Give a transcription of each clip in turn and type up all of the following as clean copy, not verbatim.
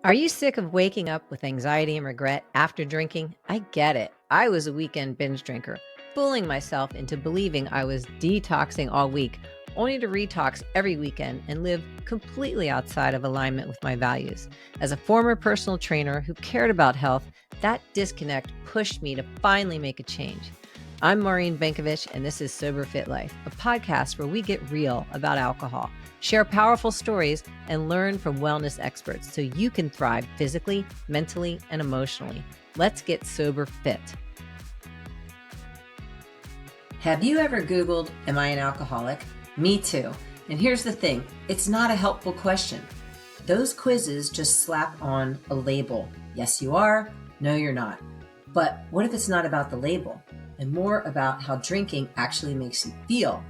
Are you sick of waking up with anxiety and regret after drinking? I get it. I was a weekend binge drinker, fooling myself into believing I was detoxing all week, only to retox every weekend and live completely outside of alignment with my values. As a former personal trainer who cared about health, that disconnect pushed me to finally make a change. I'm Maureen Bankovich, and this is Sober Fit Life, a podcast where we get real about alcohol, share powerful stories, and learn from wellness experts so you can thrive physically, mentally, and emotionally. Let's get sober fit. Have you ever Googled, "Am I an alcoholic?" Me too. And here's the thing, it's not a helpful question. Those quizzes just slap on a label. Yes, you are. No, you're not. But what if it's not about the label and more about how drinking actually makes you feel?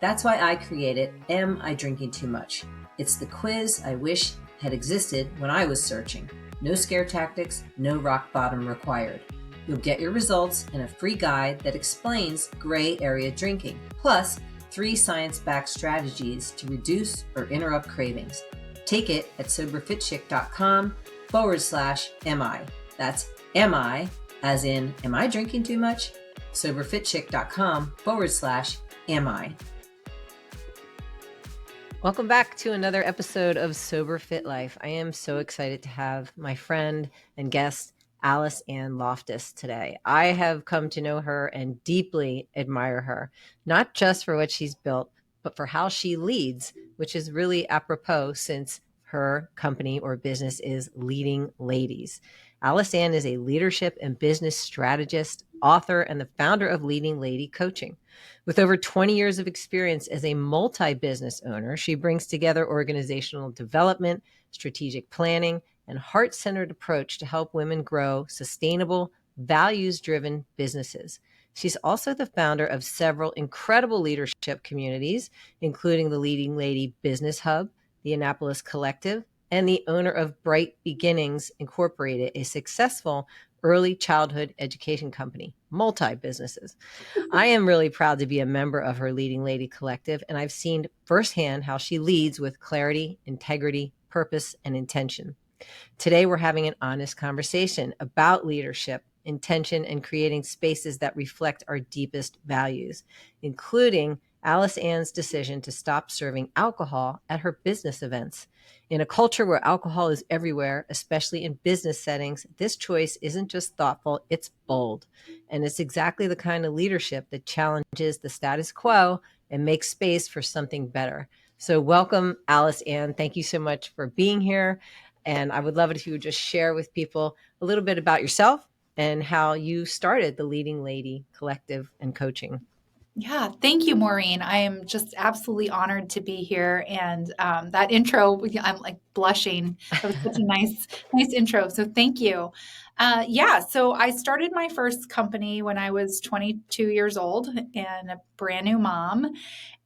That's why I created Am I Drinking Too Much? It's the quiz I wish had existed when I was searching. No scare tactics, no rock bottom required. You'll get your results and a free guide that explains gray area drinking, plus 3 science-backed strategies to reduce or interrupt cravings. Take it at soberfitchick.com/MI. That's MI, as in, am I drinking too much? soberfitchick.com/MI. Welcome back to another episode of Sober Fit Life. I am so excited to have my friend and guest, AliceAnne Loftus, today. I have come to know her and deeply admire her, not just for what she's built, but for how she leads, which is really apropos since her company or business is Leading Ladies. AliceAnne is a leadership and business strategist, author, and the founder of Leading Lady Coaching. With over 20 years of experience as a multi-business owner, she brings together organizational development, strategic planning, and heart-centered approach to help women grow sustainable, values-driven businesses. She's also the founder of several incredible leadership communities, including the Leading Lady Business Hub, the Annapolis Collective, and the owner of Bright Beginnings Incorporated, a successful early childhood education company, multi-businesses. I am really proud to be a member of her Leading Lady Collective, and I've seen firsthand how she leads with clarity, integrity, purpose, and intention. Today, we're having an honest conversation about leadership, intention, and creating spaces that reflect our deepest values, including AliceAnne's decision to stop serving alcohol at her business events. In a culture where alcohol is everywhere, especially in business settings, this choice isn't just thoughtful, it's bold. And it's exactly the kind of leadership that challenges the status quo and makes space for something better. So welcome, AliceAnne. Thank you so much for being here. And I would love it if you would just share with people a little bit about yourself and how you started the Leading Lady Collective and coaching. Yeah, thank you, Maureen. I am just absolutely honored to be here. And that intro, I'm like blushing. That was such a nice intro. So thank you. So I started my first company when I was 22 years old and a brand new mom.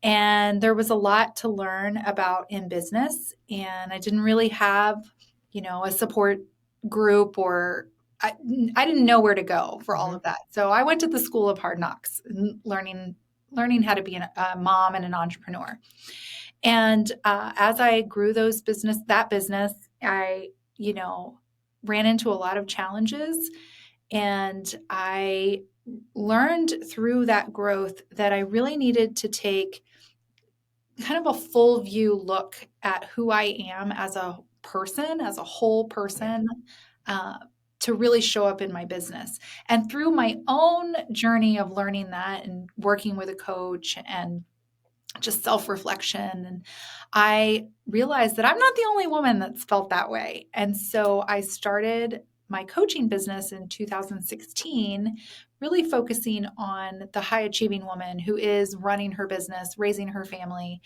And there was a lot to learn about in business. And I didn't really have, a support group or I didn't know where to go for all of that. So I went to the school of hard knocks, learning how to be a mom and an entrepreneur. And as I grew that business, I, ran into a lot of challenges, and I learned through that growth that I really needed to take kind of a full view look at who I am as a person, as a whole person, to really show up in my business. And through my own journey of learning that and working with a coach and just self-reflection, and I realized that I'm not the only woman that's felt that way. And so I started my coaching business in 2016, really focusing on the high achieving woman who is running her business, raising her family,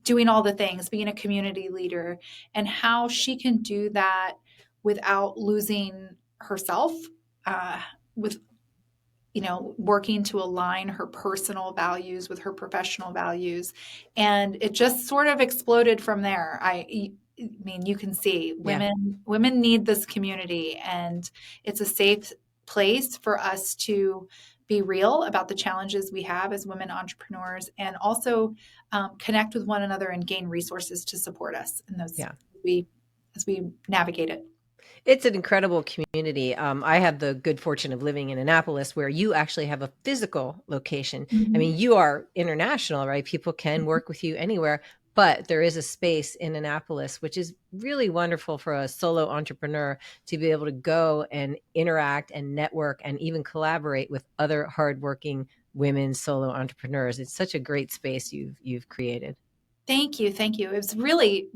doing all the things, being a community leader, and how she can do that without losing herself, with working to align her personal values with her professional values. And it just sort of exploded from there. I mean, you can see women need this community, and it's a safe place for us to be real about the challenges we have as women entrepreneurs, and also connect with one another and gain resources to support us in those we we navigate it. It's an incredible community. I have the good fortune of living in Annapolis, where you actually have a physical location. I Mhm. mean, you are international, right? People can work with you anywhere, but there is a space in Annapolis, which is really wonderful for a solo entrepreneur to be able to go and interact and network and even collaborate with other hardworking women solo entrepreneurs. It's such a great space you've created. Thank you. Thank you. It was really